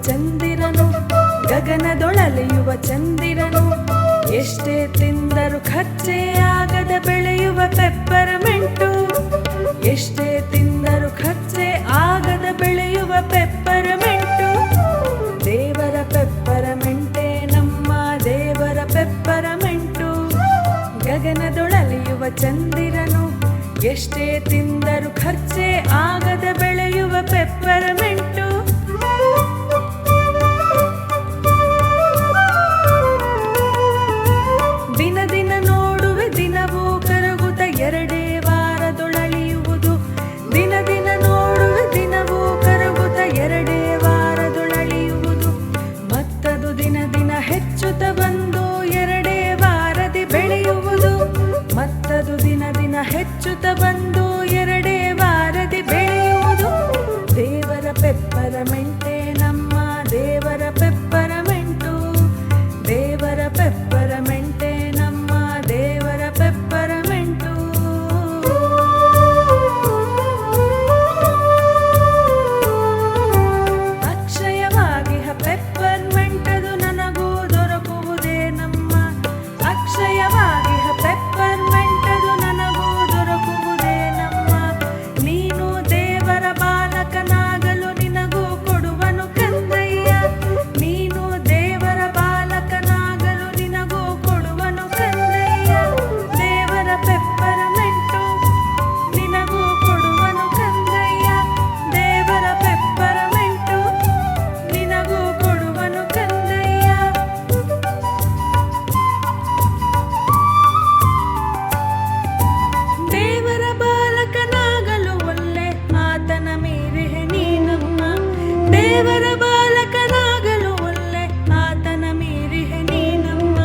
ಚಂದಿರನು, ಗಗನದೊಳಲೆಯುವ ಚಂದಿರನು, ಎಷ್ಟೇ ತಿಂದರೂ ಖರ್ಚೇ ಆಗದ ಬೆಳೆಯುವ ಪೆಪ್ಪರಮೆಂಟು, ಎಷ್ಟೇ ತಿಂದರೂ ಖರ್ಚೇ ಆಗದ ಬೆಳೆಯುವ ಪೆಪ್ಪರಮೆಂಟು. ದೇವರ ಪೆಪ್ಪರಮೆಂಟೇ ನಮ್ಮ ದೇವರ ಪೆಪ್ಪರಮೆಂಟು, ಗಗನದೊಳಲೆಯುವ ಚಂದಿರನು, ಎಷ್ಟೇ ತಿಂದರೂ ಖರ್ಚೇ ಆಗದ ಬೆಳೆಯುವ ಪೆಪ್ಪರಮೆಂಟು. ದಿನ ದಿನ ನೋಡುವೆ ದಿನವೂ ಕರಗುತ್ತ ಎರಡೇ ವಾರದೊಳಳಿಯುವುದು, ದಿನ ದಿನ ನೋಡುವೆ ದಿನವೂ ಕರಗುತ್ತ ಎರಡೇ ವಾರದೊಳಳಿಯುವುದು, ಮತ್ತದು ದಿನ ದಿನ ಹೆಚ್ಚುತ್ತ ಬಂದು ಎರಡೇ ವಾರದಿ ಬೆಳೆಯುವುದು, ಮತ್ತದು ದಿನ ದಿನ ಹೆಚ್ಚುತ್ತ ಬಂದು ಎರಡೇ ವಾರದಿ ಬೆಳೆಯುವುದು. ದೇವರ ಪೆಪ್ಪರಮೆಂಟೇ ನಮ್ಮ ದೇವರ ಪೆಪ್ಪರಮೆಂಟು, ದೇವರ ಪೆಪ್ಪರಮೆಂಟೇ ನಮ್ಮ ದೇವರ ಪೆಪ್ಪರಮೆಂಟು. ಅಕ್ಷಯವಾಗಿ ಪೆಪ್ಪರ್ಮೆಂಟದು ನನಗೂ ದೊರಕುವುದೇ ನಮ್ಮ, ಅಕ್ಷಯವಾಗಿ ಪೆಪ್ಪರ್ಮೆಂಟದು ನನಗೂ ದೊರಕುವುದೇ ನಮ್ಮ. ನೀನು ದೇವರ ಬಾಲಕನಾಗಲು ನಿನಗೂ ಕೊಡುವನು ಕಂದಯ್ಯ, ನೀನು ದೇವರ ಬಾಲಕನಾಗಲು ನಿನಗೂ ಕೊಡುವನು ಕಂದಯ್ಯ. ದೇವರ ಪೆಪ್ಪರಮೆಂಟು ನಿನಗೂ ಕೊಡುವನು ಕಂದಯ್ಯ, ದೇವರ ಪೆಪ್ಪರಮೆಂಟು ನಿನಗೂ ಕೊಡುವನು ಕಂದಯ್ಯ. ದೇವರ ಬಾಲಕನಾಗಲು ಒಲ್ಲೆ ಆತನ ಮೀರಿಹೆ ನೀನಮ್ಮ, ದೇವರ ಬಾಲಕನಾಗಲು ಒಲ್ಲೆ ಆತನ ಮೀರಿಹೆ ನೀನಮ್ಮ.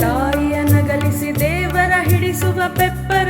ತಾಯಿಯ ನಗಲಿಸಿ ದೇವರ ಹಿಡಿಸುವ ಪೆಪ್ಪರ